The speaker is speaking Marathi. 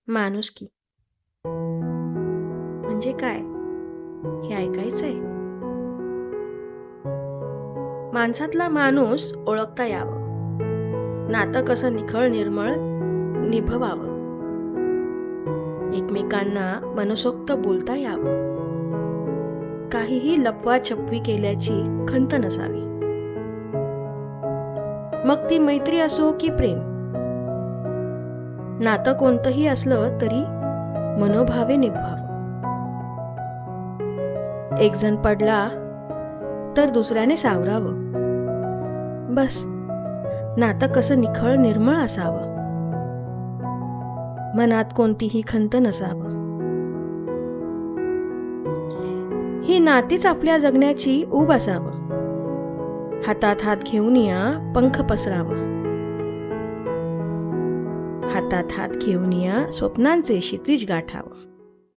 माणुसकी म्हणजे काय हे ऐकायचंय? माणसातला माणूस ओळखता यावं, नातं कसं निखळ निर्मळ निभवावं, एकमेकांना मनसोक्त बोलता यावं, काहीही लपवाछपवी केल्याची खंत नसावी. मग ती मैत्री असो की प्रेम, नातं कोणतंही असलं तरी मनोभावे निभावं. एक जण पडला तर दुसऱ्याने सावरावं. बस, नातं कसं निखळ निर्मळ असावं, मनात कोणतीही खंत नसावं. ही नातीच आपल्या जगण्याची ऊब असावं. हातात हात घेऊन या पंख पसरावं. हातात हात घेऊन या स्वप्नांचे क्षितिज गाठावं.